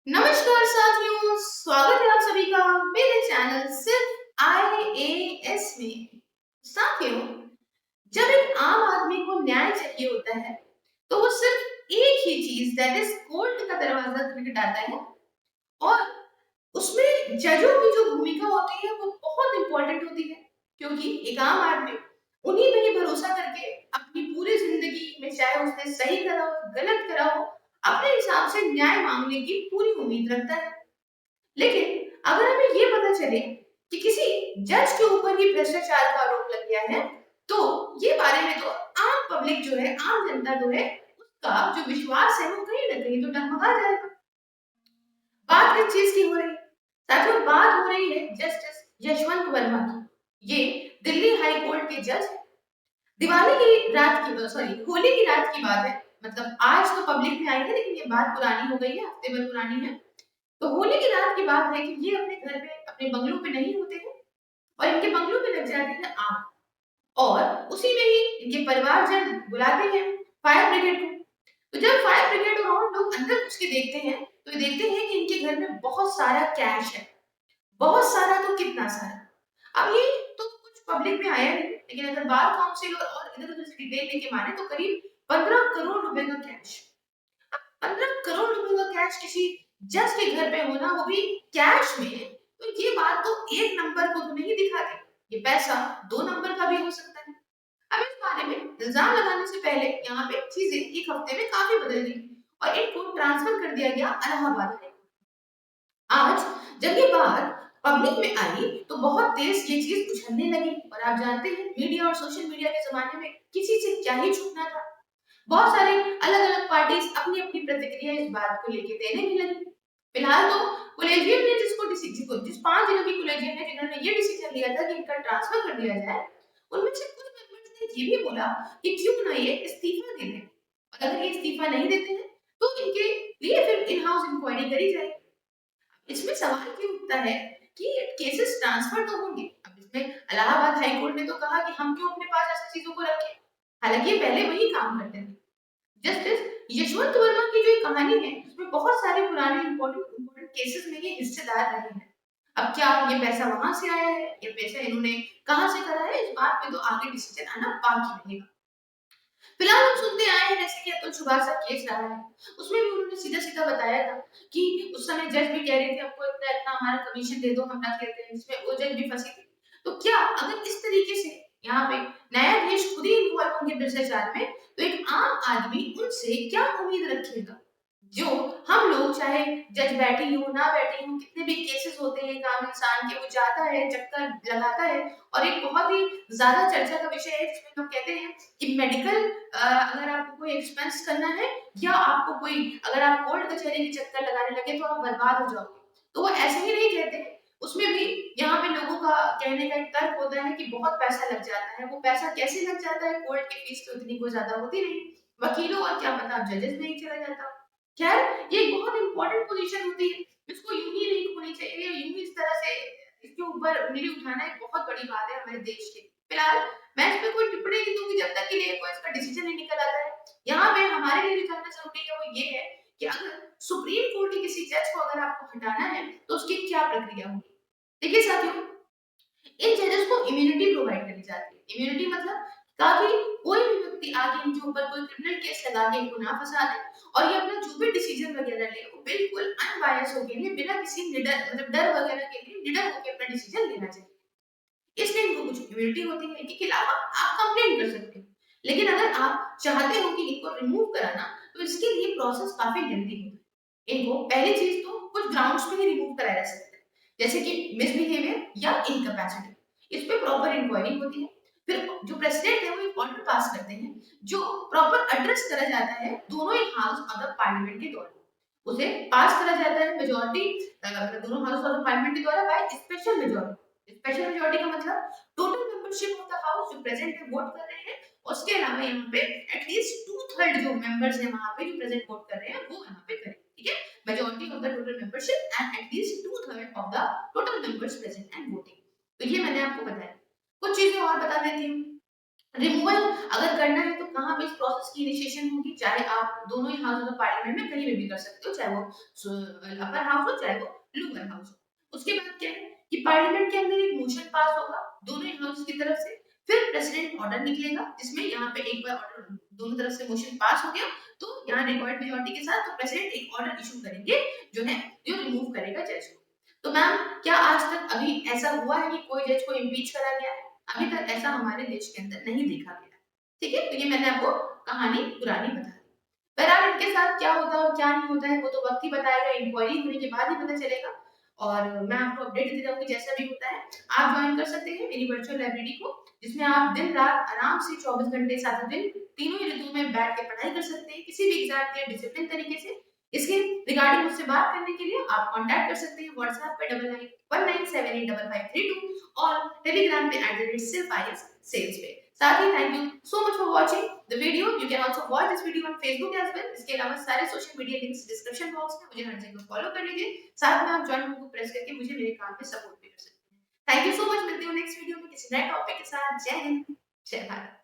नमस्कार साथियों, स्वागत है आप सभी का मेरे चैनल सिर्फ आईएएस में। साथियों, जब एक आम आदमी को न्याय चाहिए होता है, तो वो सिर्फ एक ही चीज दैट इज कोर्ट का दरवाजा खटखटाता है। और उसमें जजों की जो भूमिका होती है वो बहुत इंपॉर्टेंट होती है, क्योंकि एक आम आदमी उन्हीं पे ही भरोसा करके अपनी पूरी जिंदगी में, चाहे उसने सही करा हो गलत करा हो, अपने हिसाब से न्याय मांगने की पूरी उम्मीद रखता है। लेकिन अगर हमें ये पता चले कि किसी जज के ऊपर ही भ्रष्टाचार का आरोप लग गया है, तो ये बारे में तो आम पब्लिक जो है, आम जनता जो है, उसका जो विश्वास है वो कहीं ना कहीं तो डगमगा जाएगा। बात किस चीज की हो रही है? साथियों, बात हो रही है जस्टिस यशवंत वर्मा की। ये दिल्ली हाई कोर्ट के जज हैं। दिवाली की रात की, सॉरी, होली की रात की बात है। मतलब आज तो पब्लिक में आई है, लेकिन ये बात पुरानी हो गई है, हफ्ते भर पुरानी है। तो होली की रात की बात है कि ये अपने घर पे, अपने बंगलों पे नहीं होते हैं, और इनके बंगलों पे लग जाती है आग। और उसी में ही इनके परिवारजन बुलाते हैं फायर ब्रिगेड को। तो जब फायर ब्रिगेड और लोग अंदर घुस के देखते हैं, तो ये देखते हैं कि इनके घर में बहुत सारा कैश है। बहुत सारा तो कितना सारा, अब ये तो कुछ पब्लिक में आया नहीं, लेकिन अगर बार काउंसिल और इधर उधर से डिटेल लेके माने तो करीब 15 करोड़ रुपए का कैश। 15 करोड़ रुपए का कैश किसी जज के घर पे होना, वो भी कैश में, तो ये बात तो एक नंबर को तो नहीं दिखाती। ये पैसा दो नंबर का भी हो सकता है। अब इस बारे में इल्जाम लगाने से पहले यहाँ पे चीजें एक हफ्ते में काफी बदल गई और इनको ट्रांसफर कर दिया गया इलाहाबाद हाई कोर्ट। आज जब ये बात पब्लिक में आई तो बहुत तेज ये चीज उछलने लगी, और आप जानते हैं मीडिया और सोशल मीडिया के जमाने में किसी से क्या ही छुपना था। बहुत सारे अलग अलग पार्टीज अपनी अपनी प्रतिक्रिया इस बात को लेके देने भी लगी। फिलहाल तो कॉलेजियम ने जिसको जिस 5 जिलों की कॉलेजियम है जिन्होंने ये डिसीजन लिया था कि इनका ट्रांसफर कर दिया जाए, उनमें से कुछ मेंबर्स ने ये भी बोला कि क्यों ना ये इस्तीफा दे दें, और अगर ये इस्तीफा नहीं देते हैं तो इनके लिए फिर इन हाउस इंक्वायरी करी जाए। इसमें सवाल ये उठता है कि केसेस ट्रांसफर तो होंगे। अब इसमें इलाहाबाद हाई कोर्ट ने तो कहा कि हम क्यों अपने पास ऐसी चीजों को रखें, हालांकि ये पहले वही काम करते थे। जस्टिस यशवंत वर्मा की जो ये कहानी है, उसमें बहुत सारे पुराने इंपॉर्टेंट इंपॉर्टेंट केसेस में ये हिस्सेदार रहे हैं। अब क्या ये पैसा वहां से आया है, ये पैसा इन्होंने कहां से करा है, इस बात पे तो आगे डिसीजन आना बाकी रहेगा। फिलहाल हम सुनते आए हैं जैसे कि अतुल सुभाष का केस रहा है, उसमें भी उन्होंने सीधा सीधा बताया था कि उस समय जज भी कह रहे थे हमको इतना इतना हमारा कमीशन दे दो, हम रख लेते हैं, जिसमें वो जज भी फंसी थी। तो क्या अगर इस तरीके से यहाँ पे न्यायाधीश खुद ही इन्वॉल्व होंगे भ्रष्टाचार में, तो एक आम आदमी उनसे क्या उम्मीद रखेगा? जो हम लोग, चाहे जज बैठी हो ना बैठी हो, कितने भी केसेस होते हैं, काम इंसान के, वो जाता है, चक्कर लगाता है। और एक बहुत ही ज्यादा चर्चा का विषय है जिसमें लोग कहते हैं कि मेडिकल, अगर आपको कोई एक्सपेंस करना है, या आपको कोई, अगर आप कोर्ट कचहरी के चक्कर लगाने लगे तो आप बर्बाद हो जाओगे। तो वो ऐसे ही नहीं कहते, उसमें भी यहाँ पे लोगों का कहने का एक तर्क होता है कि बहुत पैसा लग जाता है। वो पैसा कैसे लग जाता है? कोर्ट की फीस तो इतनी कोई ज्यादा होती नहीं, वकीलों और क्या पता जजेस में ही चला जाता। खैर, ये एक बहुत इंपॉर्टेंट पोजीशन होती है, इसको यूं ही नहीं खोनी चाहिए, यूं ही इस तरह से इसके ऊपर उंगली उठाना एक बहुत बड़ी बात है हमारे देश के। फिलहाल मैं इस पे कोई टिप्पणी नहीं दूंगी जब तक कि लिए कोई इसका डिसीजन नहीं निकल आता है। यहाँ पे हमारे लिए जो जानना जरूरी है वो ये है कि अगर सुप्रीम कोर्ट के किसी जज को अगर आपको हटाना है तो उसकी क्या प्रक्रिया होगी। देखिए साथियों, इन जजेस को इम्यूनिटी प्रोवाइड करी जाती है। इम्यूनिटी मतलब ताकि कोई भी व्यक्ति आगे इनके ऊपर कोई क्रिमिनल केस लगा के इनको ना फंसा दे, और ये अपना जो भी डिसीजन वगैरह ले वो बिल्कुल अनबायस होके लिए, बिना किसी निडर, मतलब डर वगैरह के लिए निडर होकर अपना डिसीजन लेना चाहिए। इसलिए इनको कुछ इम्यूनिटी होती है, इनके खिलाफ आप कंप्लेंट कर सकते हो। लेकिन अगर आप चाहते हो कि इनको रिमूव कराना, तो इसके लिए प्रोसेस काफी लेंथी होता है। इनको पहली चीज तो कुछ ग्राउंड्स पे ही रिमूव कराया जा सकता है, जैसे कि मिसबिहेवियर या इनकैपेसिटी। इस पे प्रॉपर इंक्वायरी होती है। फिर जो प्रेसिडेंट है वो एक ऑर्डर पास करते हैं, जो प्रॉपर एड्रेस करा जाता है दोनों ही हाउस ऑफ द पार्लियामेंट के द्वारा। उसे पास करा जाता है मेजॉरिटी, दोनों हाउस ऑफ द पार्लियामेंट के द्वारा by special majority. Special majority का मतलब total membership of the house जो प्रेजेंट है वोट कर रहे हैं, उसके अलावा यहाँ पे एटलीस्ट 2/3 जो मेंबर्स हैं वहां पे जो प्रेजेंट वोट कर रहे हैं वो यहाँ पे करें, ठीक है। Majority of the total membership and at least 2/3 of the total members present and voting. तो ये मैंने आपको बताया। कुछ चीजें और बता देती हूँ। रिमूवल अगर करना है तो कहाँ पे इस प्रोसेस की इनिशिएशन होगी, चाहे आप दोनों ही हाउस ऑफ पार्लियामेंट में कहीं पे भी कर सकते हो, चाहे वो अपर हाउस हो चाहे वो लोअर हाउस हो। उसके बाद क्या है कि पार्लियामेंट के अंदर एक मोशन पास होगा दोनों ही हाउस की तरफ से, फिर प्रेसिडेंट ऑर्डर निकलेगा जिसमें यहाँ पे एक बार ऑर्डर दोनों तरफ से मोशन पास हो गया तो यहाँ रिक्वायर्ड मेजोरिटी के साथ तो प्रेसिडेंट एक ऑर्डर इशू करेंगे जो है जो रिमूव करेगा जज को। तो मैम क्या आज तक अभी ऐसा हुआ है कि कोई जज को इम्पीच करा गया है? अभी तक ऐसा हमारे देश के अंदर नहीं देखा गया। ठीक है? तो ये मैंने आपको कहानी पुरानी बता दी। बहरहाल इनके साथ क्या होता है और क्या नहीं होता है वो तो वक़्त ही बताएगा, इंक्वायरी होने के बाद ही पता चलेगा। और मैं आपको अपडेट देती रहूँगी जैसा भी होता है। आप जॉइन कर सकते हैं मेरी वर्चुअल लाइब्रेरी को, जिसमें आप दिन-रात आराम से 24 घंटे सातों दिन तीनों ही ऋतुओं में बैठ के पढ़ाई कर सकते हैं, किसी भी एग्ज़ाम के डिसिप्लिन तरीके से। इसके रिगार्डिंग मुझसे बात करने के लिए आप कॉन्टैक्ट कर सकते हैं व्हाट्सएप पे 9919785532 और टेलीग्राम पे @सिर्फ सेल्स पे। साथ ही thank you so much for watching the video. You can also watch this video on Facebook as well. इसके अलावा सारे social media links description box में, मुझे हर जगह फॉलो कर लीजिए। साथ में आप जॉइन बटन को प्रेस करके मुझे मेरे काम में सपोर्ट भी कर सकते हैं। थैंक यू सो मच, मिलती हूँ नेक्स्ट वीडियो में किसी नए टॉपिक के साथ। जय हिंद, जय भारत।